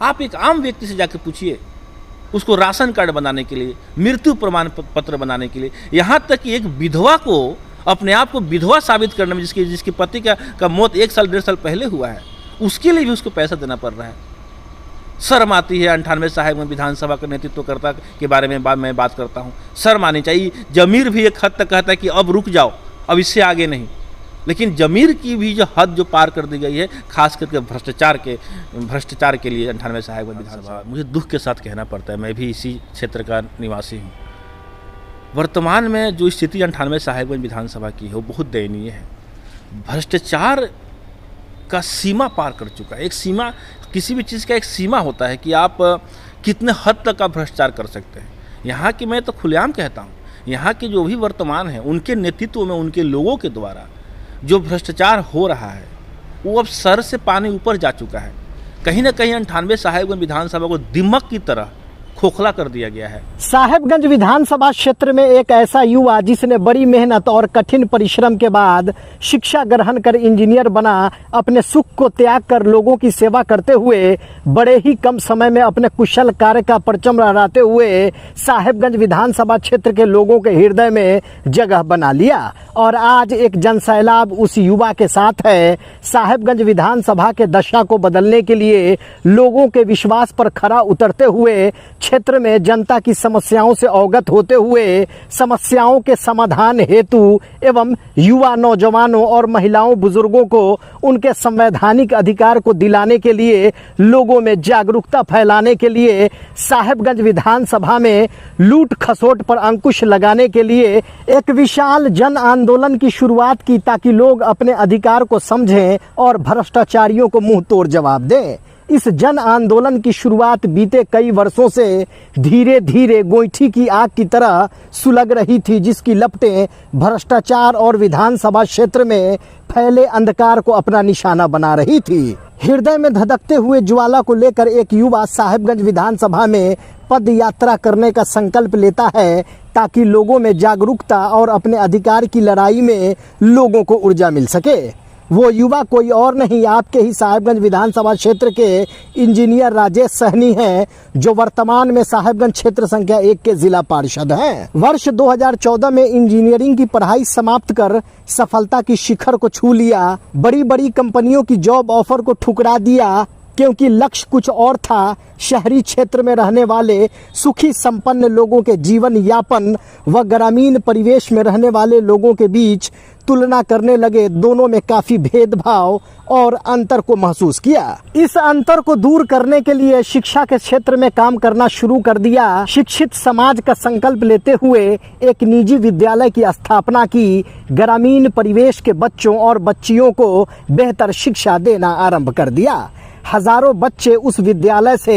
आप एक आम व्यक्ति से जाकर पूछिए, उसको राशन कार्ड बनाने के लिए, मृत्यु प्रमाण पत्र बनाने के लिए, यहाँ तक कि एक विधवा को अपने आप को विधवा साबित करने में, जिसके पति का मौत 1 साल 1.5 साल पहले हुआ है, उसके लिए भी उसको पैसा देना पड़ रहा है। शर्म आती है 98 साहिबगंज विधानसभा का नेतृत्वकर्ता के बारे में मैं बात करता हूँ। शर्म आनी चाहिए। जमीर भी एक हद तक कहता है कि अब रुक जाओ, अब इससे आगे नहीं, लेकिन जमीर की भी जो हद जो पार कर दी गई है, खास करके भ्रष्टाचार के लिए 98 साहिबगंज विधानसभा। मुझे दुख के साथ कहना पड़ता है, मैं भी इसी क्षेत्र का निवासी हूँ। वर्तमान में जो स्थिति 98 साहिबगंज विधानसभा की है वो बहुत दयनीय है। भ्रष्टाचार का सीमा पार कर चुका है। एक सीमा, किसी भी चीज़ का एक सीमा होता है कि आप कितने हद तक आप भ्रष्टाचार कर सकते हैं। यहाँ की मैं तो खुलेआम कहता हूँ, यहाँ के जो भी वर्तमान है उनके नेतृत्व में, उनके लोगों के द्वारा जो भ्रष्टाचार हो रहा है वो अब सर से पानी ऊपर जा चुका है। कहीं ना कहीं 98 साहिबगंज विधानसभा को दिमक की तरह खोखला कर दिया गया है। साहेबगंज विधानसभा क्षेत्र में एक ऐसा युवा जिसने बड़ी मेहनत और कठिन परिश्रम के बाद शिक्षा ग्रहण कर इंजीनियर बना, अपने सुख को त्याग कर लोगों की सेवा करते हुए बड़े ही कम समय में अपने कुशल कार्य का परचम लहराते हुए साहेबगंज विधानसभा क्षेत्र के लोगों के हृदय में जगह बना लिया। और आज एक जनसैलाब उस युवा के साथ है। साहेबगंज विधानसभा के दशा को बदलने के लिए लोगों के विश्वास पर खरा उतरते हुए, क्षेत्र में जनता की समस्याओं से अवगत होते हुए समस्याओं के समाधान हेतु एवं युवा, नौजवानों और महिलाओं, बुजुर्गों को उनके संवैधानिक अधिकार को दिलाने के लिए, लोगों में जागरूकता फैलाने के लिए, साहेबगंज विधानसभा में लूट खसोट पर अंकुश लगाने के लिए एक विशाल जन आंदोलन की शुरुआत की, ताकि लोग अपने अधिकार को समझें और भ्रष्टाचारियों को मुंह तोड़ जवाब दें। इस जन आंदोलन की शुरुआत बीते कई वर्षों से धीरे धीरे गोईठी की आग की तरह सुलग रही थी, जिसकी लपटें भ्रष्टाचार और विधानसभा क्षेत्र में फैले अंधकार को अपना निशाना बना रही थी। हृदय में धधकते हुए ज्वाला को लेकर एक युवा साहेबगंज विधानसभा में पद यात्रा करने का संकल्प लेता है, ताकि लोगों में जागरूकता और अपने अधिकार की लड़ाई में लोगों को ऊर्जा मिल सके। वो युवा कोई और नहीं, आपके ही साहेबगंज विधानसभा क्षेत्र के इंजीनियर राजेश सहनी हैं, जो वर्तमान में साहेबगंज क्षेत्र संख्या 1 के जिला पार्षद हैं। वर्ष 2014 में इंजीनियरिंग की पढ़ाई समाप्त कर सफलता की शिखर को छू लिया। बड़ी बड़ी कंपनियों की जॉब ऑफर को ठुकरा दिया, क्योंकि लक्ष्य कुछ और था। शहरी क्षेत्र में रहने वाले सुखी संपन्न लोगों के जीवन यापन व ग्रामीण परिवेश में रहने वाले लोगों के बीच तुलना करने लगे। दोनों में काफी भेदभाव और अंतर को महसूस किया। इस अंतर को दूर करने के लिए शिक्षा के क्षेत्र में काम करना शुरू कर दिया। शिक्षित समाज का संकल्प लेते हुए एक निजी विद्यालय की स्थापना की। ग्रामीण परिवेश के बच्चों और बच्चियों को बेहतर शिक्षा देना आरंभ कर दिया। हजारों बच्चे उस विद्यालय से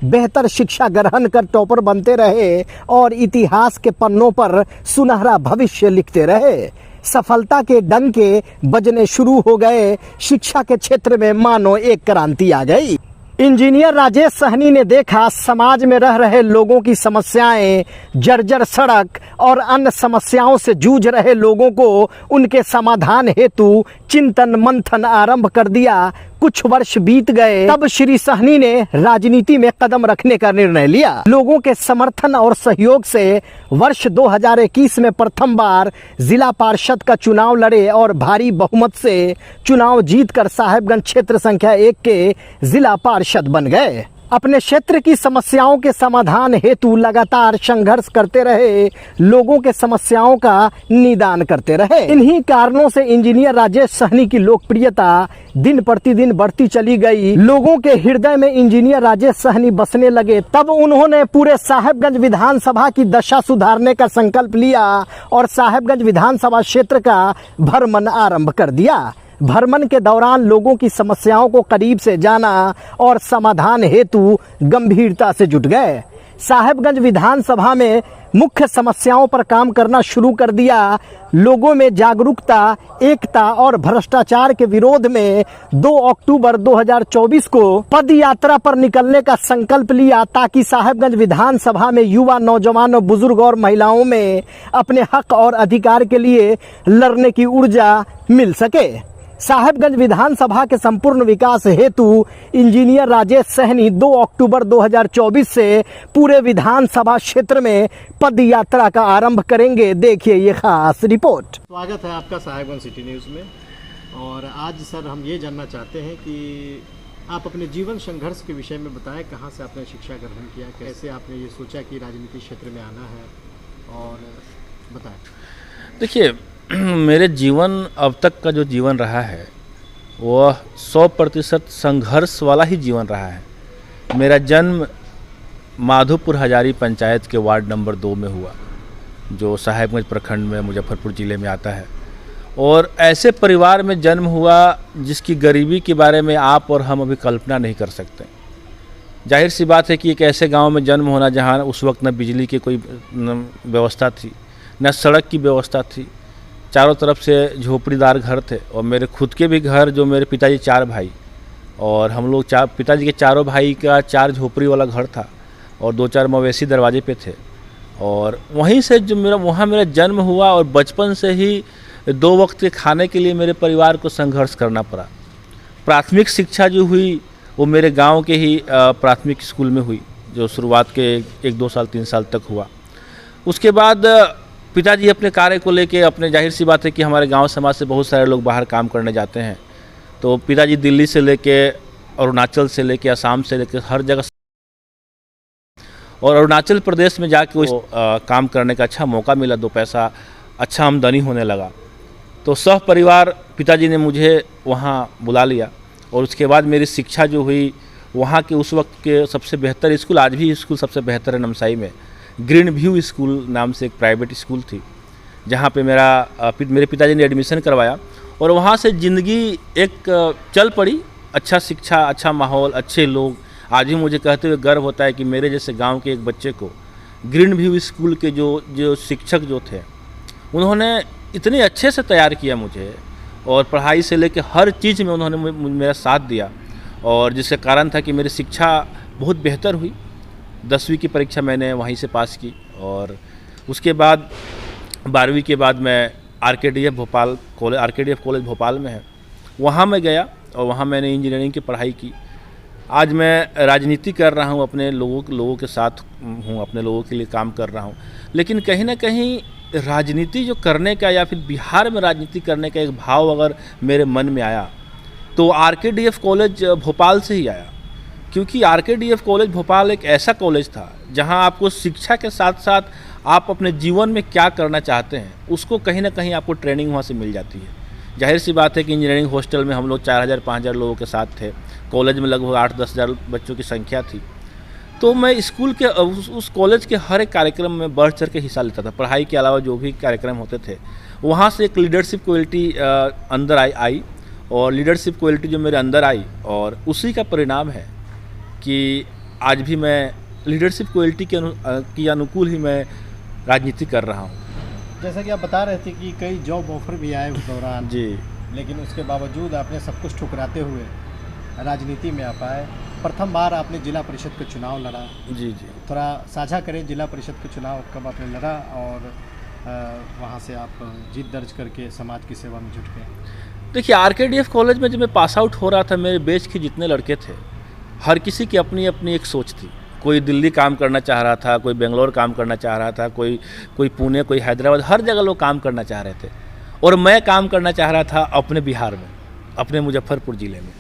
बेहतर शिक्षा ग्रहण कर टॉपर बनते रहे और इतिहास के पन्नों पर सुनहरा भविष्य लिखते रहे। सफलता के डंके बजने शुरू हो गए। शिक्षा के क्षेत्र में मानो एक क्रांति आ गई। इंजीनियर राजेश सहनी ने देखा समाज में रह रहे लोगों की समस्याएं, जर्जर सड़क और अन्य समस्याओं से जूझ रहे लोगों को उनके समाधान हेतु चिंतन मंथन आरंभ कर दिया। कुछ वर्ष बीत गए, तब श्री सहनी ने राजनीति में कदम रखने का निर्णय लिया। लोगों के समर्थन और सहयोग से वर्ष 2021 में प्रथम बार जिला पार्षद का चुनाव लड़े और भारी बहुमत से चुनाव जीतकर साहेबगंज क्षेत्र संख्या 1 के जिला पार्षद बन गए। अपने क्षेत्र की समस्याओं के समाधान हेतु लगातार संघर्ष करते रहे, लोगों के समस्याओं का निदान करते रहे। इन्हीं कारणों से इंजीनियर राजेश सहनी की लोकप्रियता दिन प्रतिदिन बढ़ती चली गई। लोगों के हृदय में इंजीनियर राजेश सहनी बसने लगे। तब उन्होंने पूरे साहेबगंज विधानसभा की दशा सुधारने का संकल्प लिया और साहेबगंज विधानसभा क्षेत्र का भ्रमण आरंभ कर दिया। भ्रमण के दौरान लोगों की समस्याओं को करीब से जाना और समाधान हेतु गंभीरता से जुट गए। साहेबगंज विधानसभा में मुख्य समस्याओं पर काम करना शुरू कर दिया। लोगों में जागरूकता, एकता और भ्रष्टाचार के विरोध में 2 अक्टूबर 2024 को पद यात्रा पर निकलने का संकल्प लिया, ताकि साहेबगंज विधानसभा में युवा, नौजवानों, बुजुर्ग और महिलाओं में अपने हक और अधिकार के लिए लड़ने की ऊर्जा मिल सके। साहेबगंज विधानसभा के संपूर्ण विकास हेतु इंजीनियर राजेश सहनी 2 अक्टूबर 2024 से पूरे विधानसभा क्षेत्र में पद यात्रा का आरंभ करेंगे। देखिए ये खास रिपोर्ट। स्वागत है आपका साहेबगंज सिटी न्यूज़ में। और आज सर हम ये जानना चाहते हैं कि आप अपने जीवन संघर्ष के विषय में बताएं, कहाँ से आपने शिक्षा ग्रहण किया, कैसे आपने ये सोचा कि राजनीति क्षेत्र में आना है, और बताएं। देखिए, मेरे जीवन अब तक का जो जीवन रहा है वह 100% संघर्ष वाला ही जीवन रहा है। मेरा जन्म माधोपुर हजारी पंचायत के वार्ड नंबर 2 में हुआ, जो साहेबगंज प्रखंड में मुजफ्फरपुर ज़िले में आता है। और ऐसे परिवार में जन्म हुआ जिसकी गरीबी के बारे में आप और हम अभी कल्पना नहीं कर सकते। जाहिर सी बात है कि एक ऐसे गांव में जन्म होना जहां उस वक्त न बिजली की कोई व्यवस्था थी, न सड़क की व्यवस्था थी, चारों तरफ से झोपड़ीदार घर थे। और मेरे खुद के भी घर, जो मेरे पिताजी 4 भाई, और हम लोग पिताजी के चारों भाई का 4 झोपड़ी वाला घर था और 2-4 मवेशी दरवाजे पे थे। और वहीं से जो वहाँ मेरा जन्म हुआ, और बचपन से ही 2 वक्त के खाने के लिए मेरे परिवार को संघर्ष करना पड़ा। प्राथमिक शिक्षा जो हुई वो मेरे गांव के ही प्राथमिक स्कूल में हुई, जो शुरुआत के 1-2 साल 3 साल तक हुआ। उसके बाद पिताजी अपने कार्य को लेके, अपने जाहिर सी बात है कि हमारे गांव समाज से बहुत सारे लोग बाहर काम करने जाते हैं, तो पिताजी दिल्ली से लेके, अरुणाचल से लेके, असम से लेके हर जगह, और अरुणाचल प्रदेश में जाके वो काम करने का अच्छा मौका मिला, 2 पैसा अच्छा आमदनी होने लगा। तो सह परिवार पिताजी ने मुझे वहाँ बुला लिया। और उसके बाद मेरी शिक्षा जो हुई वहाँ के उस वक्त के सबसे बेहतर स्कूल, आज भी स्कूल सबसे बेहतर है नमसाई में, ग्रीन व्यू स्कूल नाम से एक प्राइवेट स्कूल थी, जहाँ पे मेरे पिताजी ने एडमिशन करवाया। और वहाँ से ज़िंदगी एक चल पड़ी। अच्छा शिक्षा, अच्छा माहौल, अच्छे लोग। आज भी मुझे कहते हुए गर्व होता है कि मेरे जैसे गांव के एक बच्चे को ग्रीन व्यू स्कूल के जो शिक्षक जो थे, उन्होंने इतने अच्छे से तैयार किया मुझे, और पढ़ाई से लेकर हर चीज़ में उन्होंने मेरा साथ दिया, और जिसका कारण था कि मेरी शिक्षा बहुत बेहतर हुई। 10वीं की परीक्षा मैंने वहीं से पास की, और उसके बाद 12वीं के बाद मैं आरकेडीएफ कॉलेज भोपाल में है, वहाँ मैं गया और वहाँ मैंने इंजीनियरिंग की पढ़ाई की। आज मैं राजनीति कर रहा हूँ, अपने लोगों के साथ हूँ, अपने लोगों के लिए काम कर रहा हूँ। लेकिन कहीं ना कहीं राजनीति जो करने का, या फिर बिहार में राजनीति करने का एक भाव अगर मेरे मन में आया, तो आरकेडीएफ कॉलेज भोपाल से ही आया। क्योंकि आरकेडीएफ कॉलेज भोपाल एक ऐसा कॉलेज था जहां आपको शिक्षा के साथ साथ आप अपने जीवन में क्या करना चाहते हैं, उसको कहीं ना कहीं आपको ट्रेनिंग वहाँ से मिल जाती है। जाहिर सी बात है कि इंजीनियरिंग हॉस्टल में हम लोग 4000-5000 लोगों के साथ थे, कॉलेज में लगभग 8-10 हज़ार बच्चों की संख्या थी। तो मैं स्कूल के उस कॉलेज के हर एक कार्यक्रम में बढ़ चढ़ के हिस्सा लेता था। पढ़ाई के अलावा जो भी कार्यक्रम होते थे, वहाँ से एक लीडरशिप क्वालिटी अंदर आई, और लीडरशिप क्वालिटी जो मेरे अंदर आई, और उसी का परिणाम है कि आज भी मैं लीडरशिप क्वालिटी के अनुकूल ही मैं राजनीति कर रहा हूँ। जैसा कि आप बता रहे थे कि कई जॉब ऑफर भी आए उस दौरान जी, लेकिन उसके बावजूद आपने सब कुछ ठुकराते हुए राजनीति में आ पाए। प्रथम बार आपने जिला परिषद का चुनाव लड़ा। जी। थोड़ा साझा करें, जिला परिषद का चुनाव कब आपने लड़ा, और वहाँ से आप जीत दर्ज करके समाज की सेवा में जुट गए। देखिए, आरकेडीएफ कॉलेज में जब मैं पास आउट हो रहा था, मेरे बैच के जितने लड़के थे, हर किसी की अपनी अपनी एक सोच थी। कोई दिल्ली काम करना चाह रहा था, कोई बेंगलोर काम करना चाह रहा था, कोई पुणे, कोई हैदराबाद, हर जगह लोग काम करना चाह रहे थे। और मैं काम करना चाह रहा था अपने बिहार में, अपने मुजफ्फरपुर ज़िले में।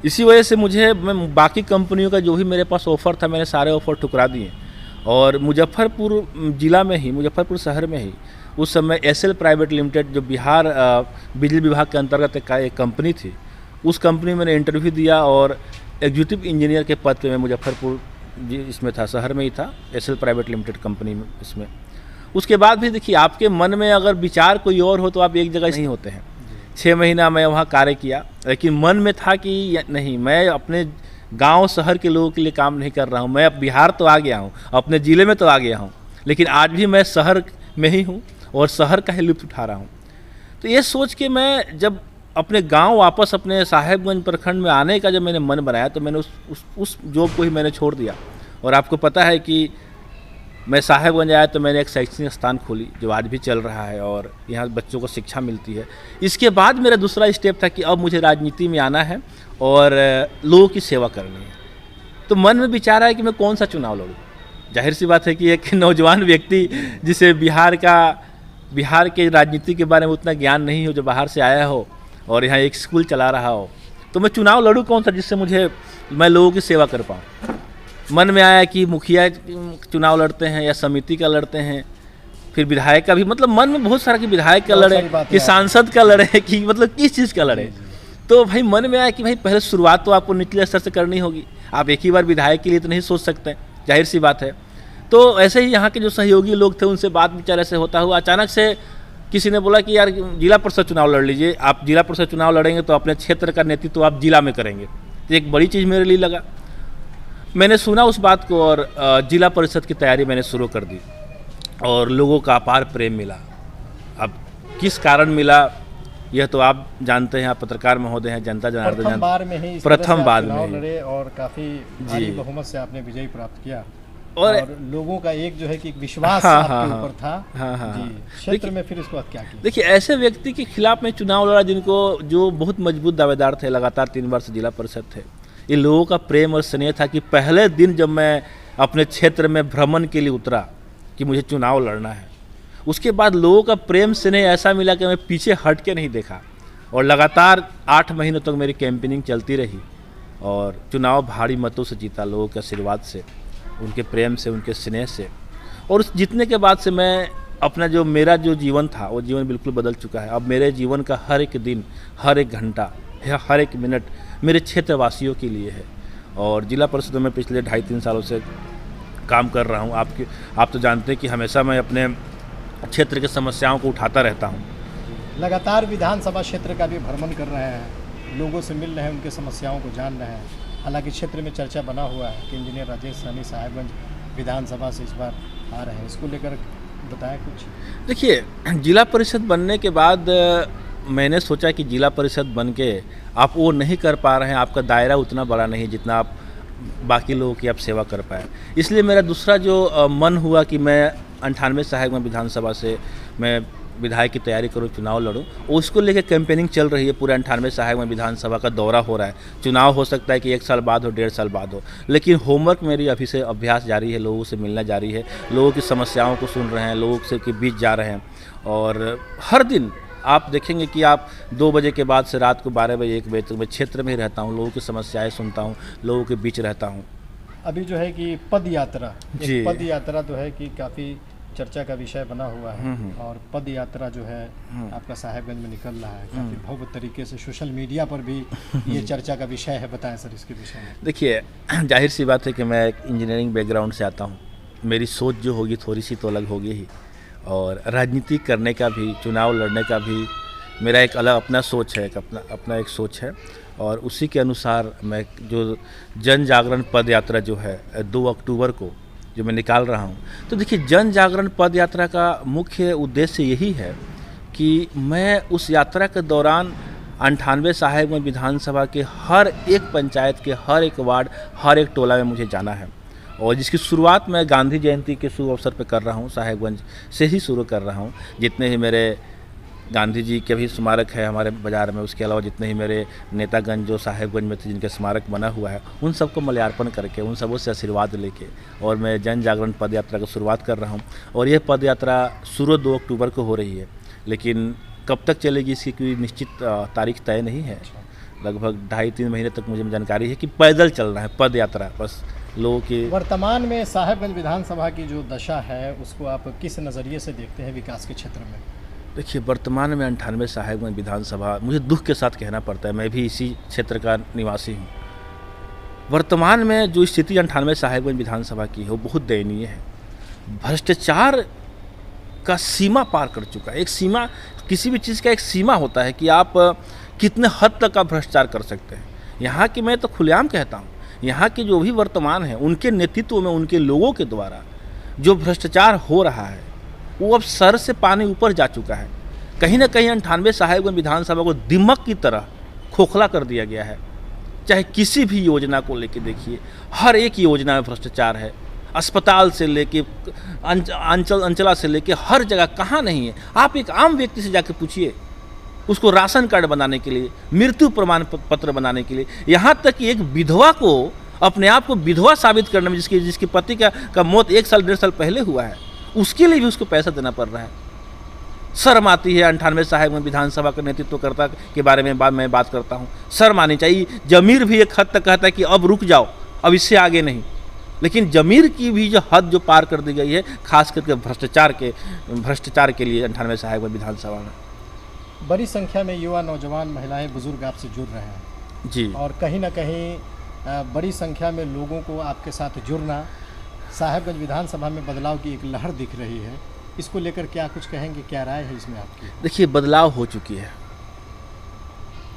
इसी वजह से मैं बाकी कंपनियों का जो भी मेरे पास ऑफ़र था, मैंने सारे ऑफ़र ठुकरा दिए। और मुजफ्फरपुर ज़िला में ही, मुजफ्फरपुर शहर में ही उस समय एसएल प्राइवेट लिमिटेड, जो बिहार बिजली विभाग के अंतर्गत एक कंपनी थी, उस कंपनी में मैंने इंटरव्यू दिया, और एग्जीक्यूटिव इंजीनियर के पद पे मैं मुजफ्फरपुर इसमें था, शहर में ही था, एसएल प्राइवेट लिमिटेड कंपनी में इसमें। उसके बाद भी देखिए, आपके मन में अगर विचार कोई और हो तो आप एक जगह नहीं होते हैं। 6 महीना मैं वहाँ कार्य किया, लेकिन मन में था कि नहीं, मैं अपने गांव शहर के लोगों के लिए काम नहीं कर रहा हूँ। मैं अब बिहार तो आ गया हूँ, अपने ज़िले में तो आ गया हूँ, लेकिन आज भी मैं शहर में ही हूँ और शहर का ही लुत्फ़ उठा रहा हूँ। तो ये सोच के मैं जब अपने गांव वापस अपने साहेबगंज प्रखंड में आने का जब मैंने मन बनाया, तो मैंने उस जॉब को ही मैंने छोड़ दिया। और आपको पता है कि मैं साहेबगंज आया तो मैंने एक शैक्षणिक स्थान खोली जो आज भी चल रहा है और यहाँ बच्चों को शिक्षा मिलती है। इसके बाद मेरा दूसरा स्टेप था कि अब मुझे राजनीति में आना है और लोगों की सेवा करनी है। तो मन में विचार आया कि मैं कौन सा चुनाव लड़ूँ। जाहिर सी बात है कि एक नौजवान व्यक्ति जिसे बिहार के राजनीति के बारे में उतना ज्ञान नहीं हो, जो बाहर से आया हो और यहाँ एक स्कूल चला रहा हो, तो मैं चुनाव लड़ूँ कौन सा जिससे मैं लोगों की सेवा कर पाऊँ। मन में आया कि मुखिया चुनाव लड़ते हैं या समिति का लड़ते हैं, फिर विधायक का भी, मतलब मन में बहुत सारा कि विधायक का लड़े कि सांसद का लड़े कि मतलब किस चीज़ का लड़े। तो भाई मन में आया कि भाई पहले शुरुआत तो आपको निचले स्तर से करनी होगी, आप एक ही बार विधायक के लिए तो नहीं सोच सकते, जाहिर सी बात है। तो ऐसे ही यहाँ के जो सहयोगी लोग थे उनसे बात विचार ऐसे होता हुआ अचानक से किसी ने बोला कि यार जिला परिषद चुनाव लड़ लीजिए, आप जिला परिषद चुनाव लड़ेंगे तो अपने क्षेत्र का नेतृत्व तो आप जिला में करेंगे। तो एक बड़ी चीज़ मेरे लिए लगा। मैंने सुना उस बात को और जिला परिषद की तैयारी मैंने शुरू कर दी और लोगों का अपार प्रेम मिला। अब किस कारण मिला यह तो आप जानते हैं, आप पत्रकार महोदय हैं, जनता जनार्दन प्रथम बार में ही प्रथम बार में लड़े और काफी भारी बहुमत से आपने विजय प्राप्त किया और लोगों का एक जो है कि विश्वास हाँ, आपके हाँ, ऊपर था। हाँ, जी, क्षेत्र में फिर इसके बाद क्या किया? देखिए, ऐसे व्यक्ति के खिलाफ मैं चुनाव लड़ा जिनको जो बहुत मजबूत दावेदार थे, लगातार 3 वर्ष जिला परिषद थे। ये लोगों का प्रेम और स्नेह था कि पहले दिन जब मैं अपने क्षेत्र में भ्रमण के लिए उतरा कि मुझे चुनाव लड़ना है, उसके बाद लोगों का प्रेम स्नेह ऐसा मिला कि मैं पीछे हट के नहीं देखा और लगातार 8 महीनों तक मेरी कैंपेनिंग चलती रही और चुनाव भारी मतों से जीता, लोगों के आशीर्वाद से, उनके प्रेम से, उनके स्नेह से। और उस जीतने के बाद से मैं अपना जो मेरा जो जीवन था वो जीवन बिल्कुल बदल चुका है। अब मेरे जीवन का हर एक दिन, हर एक घंटा, हर एक मिनट मेरे क्षेत्रवासियों के लिए है। और जिला परिषद में पिछले 2.5-3 सालों से काम कर रहा हूँ। आप तो जानते हैं कि हमेशा मैं अपने क्षेत्र की समस्याओं को उठाता रहता हूँ। लगातार विधानसभा क्षेत्र का भी भ्रमण कर रहे हैं, लोगों से मिल रहे हैं, उनके समस्याओं को जान रहे हैं। हालांकि क्षेत्र में चर्चा बना हुआ है कि इंजीनियर राजेश सहनी साहेबगंज विधानसभा से इस बार आ रहे हैं, इसको लेकर बताएं कुछ। देखिए, जिला परिषद बनने के बाद मैंने सोचा कि जिला परिषद बन के आप वो नहीं कर पा रहे हैं, आपका दायरा उतना बड़ा नहीं जितना आप बाकी लोगों की आप सेवा कर पाए। इसलिए मेरा दूसरा जो मन हुआ कि मैं 98 साहेबगंज विधानसभा से मैं विधायक की तैयारी करूं, चुनाव लड़ूं। उसको लेकर कैंपेनिंग चल रही है, पूरे 98 साहेबगंज विधानसभा का दौरा हो रहा है। चुनाव हो सकता है कि 1 साल बाद हो, 1.5 साल बाद हो, लेकिन होमवर्क मेरी अभी से अभ्यास जारी है, लोगों से मिलना जारी है, लोगों की समस्याओं को सुन रहे हैं, लोगों से के बीच जा रहे हैं। और हर दिन आप देखेंगे कि आप 2 बजे के बाद से रात को 12 बजे 1 बजे तक मैं क्षेत्र में ही रहता हूँ, लोगों की समस्याएं सुनता हूँ, लोगों के बीच रहता हूँ। अभी जो है कि पद यात्रा, जी, पद यात्रा तो है कि काफ़ी चर्चा का विषय बना हुआ है और पद यात्रा जो है आपका साहेबगंज में निकल रहा है काफ़ी भव्य तरीके से, सोशल मीडिया पर भी ये चर्चा का विषय है। बताएं सर इसके विषय में। देखिए, जाहिर सी बात है कि मैं एक इंजीनियरिंग बैकग्राउंड से आता हूँ, मेरी सोच जो होगी थोड़ी सी तो अलग होगी ही, और राजनीति करने का भी, चुनाव लड़ने का भी मेरा एक अलग अपना सोच है, एक अपना एक सोच है। और उसी के अनुसार मैं जो जन जागरण पद यात्रा जो है 2 अक्टूबर को जो मैं निकाल रहा हूँ, तो देखिए, जन जागरण पद यात्रा का मुख्य उद्देश्य यही है कि मैं उस यात्रा के दौरान 98 साहेबगंज विधानसभा के हर एक पंचायत के हर एक वार्ड, हर एक टोला में मुझे जाना है। और जिसकी शुरुआत मैं गांधी जयंती के शुभ अवसर पर कर रहा हूँ, साहेबगंज से ही शुरू कर रहा हूँ। जितने ही मेरे गांधी जी के भी स्मारक है हमारे बाज़ार में, उसके अलावा जितने ही मेरे नेतागंज जो साहेबगंज में थे जिनके स्मारक बना हुआ है, उन सबको माल्यार्पण करके, उन सबों से आशीर्वाद लेके और मैं जन जागरण पद यात्रा की शुरुआत कर रहा हूँ। और यह पद यात्रा शुरू 2 अक्टूबर को हो रही है, लेकिन कब तक चलेगी इसकी कोई निश्चित तारीख तय नहीं है। लगभग 2.5-3 महीने तक मुझे जानकारी है कि पैदल चलना है पद यात्रा, बस लोगों की। वर्तमान में साहेबगंज विधानसभा की जो दशा है उसको आप किस नज़रिए से देखते हैं विकास के क्षेत्र में? देखिए, वर्तमान में 98 साहेबगंज विधानसभा, मुझे दुख के साथ कहना पड़ता है, मैं भी इसी क्षेत्र का निवासी हूँ। वर्तमान में जो स्थिति 98 साहेबगंज विधानसभा की है वो बहुत दयनीय है। भ्रष्टाचार का सीमा पार कर चुका है। एक सीमा, किसी भी चीज़ का एक सीमा होता है कि आप कितने हद तक आप भ्रष्टाचार कर सकते हैं। यहाँ की मैं तो खुलेआम कहता हूँ, यहाँ के जो भी वर्तमान है उनके नेतृत्व में, उनके लोगों के द्वारा जो भ्रष्टाचार हो रहा है वो अब सर से पानी ऊपर जा चुका है। कहीं ना कहीं 98 साहेबगंज विधानसभा को दिमक की तरह खोखला कर दिया गया है। चाहे किसी भी योजना को लेकर देखिए, हर एक योजना में भ्रष्टाचार है, अस्पताल से लेके अंचला से लेके हर जगह कहाँ नहीं है। आप एक आम व्यक्ति से जाकर पूछिए, उसको राशन कार्ड बनाने के लिए, मृत्यु प्रमाण पत्र बनाने के लिए, यहाँ तक कि एक विधवा को अपने आप को विधवा साबित करने में, जिसके पति का मौत 1 साल 1.5 साल पहले हुआ है, उसके लिए भी उसको पैसा देना पड़ रहा है। शर्म आती है 98 साहेबगंज विधानसभा का नेतृत्वकर्ता के बारे में मैं बात करता हूँ। शर्म आनी चाहिए। जमीर भी एक हद तक कहता है कि अब रुक जाओ, अब इससे आगे नहीं, लेकिन जमीर की भी जो हद जो पार कर दी गई है, खास करके भ्रष्टाचार के लिए 98 साहेबगंज विधानसभा में। बड़ी संख्या में युवा, नौजवान, महिलाएं, बुजुर्ग आपसे जुड़ रहे हैं जी, और कहीं ना कहीं बड़ी संख्या में लोगों को आपके साथ जुड़ना, साहेबगंज विधानसभा में बदलाव की एक लहर दिख रही है, इसको लेकर क्या कुछ कहेंगे, क्या राय है इसमें आपकी? देखिए, बदलाव हो चुकी है।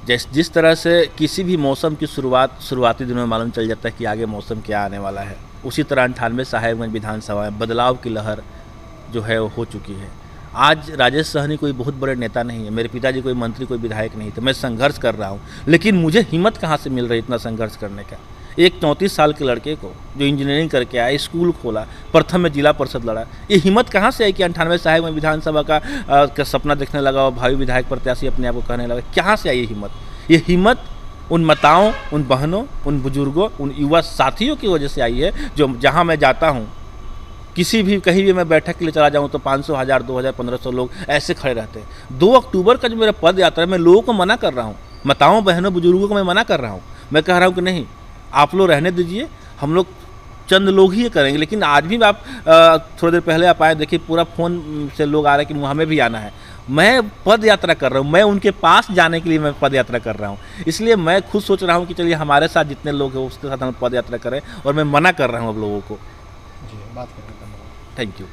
जिस तरह से किसी भी मौसम की शुरुआती दिनों में मालूम चल जाता है कि आगे मौसम क्या आने वाला है, उसी तरह 98 साहेबगंज विधानसभा में बदलाव की लहर जो है वो हो चुकी है। आज राजेश सहनी कोई बहुत बड़े नेता नहीं है, मेरे पिताजी कोई मंत्री, कोई विधायक नहीं थे। मैं संघर्ष कर रहा हूँ, लेकिन मुझे हिम्मत कहाँ से मिल रही इतना संघर्ष करने का। एक 34 साल के लड़के को जो इंजीनियरिंग करके आया, स्कूल खोला, प्रथम में जिला परिषद लड़ा, ये हिम्मत कहाँ से आई कि 98 साहेबगंज विधानसभा का सपना देखने लगा और भावी विधायक प्रत्याशी अपने आप को कहने लगा? कहाँ से आई ये हिम्मत? ये हिम्मत उन माताओं, उन बहनों, उन बुजुर्गों, उन युवा साथियों की वजह से आई है, जो जहाँ मैं जाता हूँ, कहीं भी मैं बैठक के लिए चला जाऊँ तो 500, 1000, 2000, 1500 लोग ऐसे खड़े रहते हैं। 2 अक्टूबर का जो मेरा पद यात्रा है, मैं लोगों को मना कर रहा हूँ, माताओं, बहनों, बुजुर्गों को मैं मना कर रहा हूँ। मैं कह रहा हूँ कि नहीं, आप लोग रहने दीजिए, हम लोग चंद लोग ही ये करेंगे। लेकिन आज भी आप थोड़ी देर पहले आप आए, देखिए पूरा फ़ोन से लोग आ रहे हैं कि हमें भी आना है। मैं पद यात्रा कर रहा हूँ, मैं उनके पास जाने के लिए मैं पद यात्रा कर रहा हूँ। इसलिए मैं खुद सोच रहा हूँ कि चलिए हमारे साथ जितने लोग हैं उसके साथ हम पद यात्रा करें, और मैं मना कर रहा हूँ अब लोगों को। जी, बात करने का। Thank you.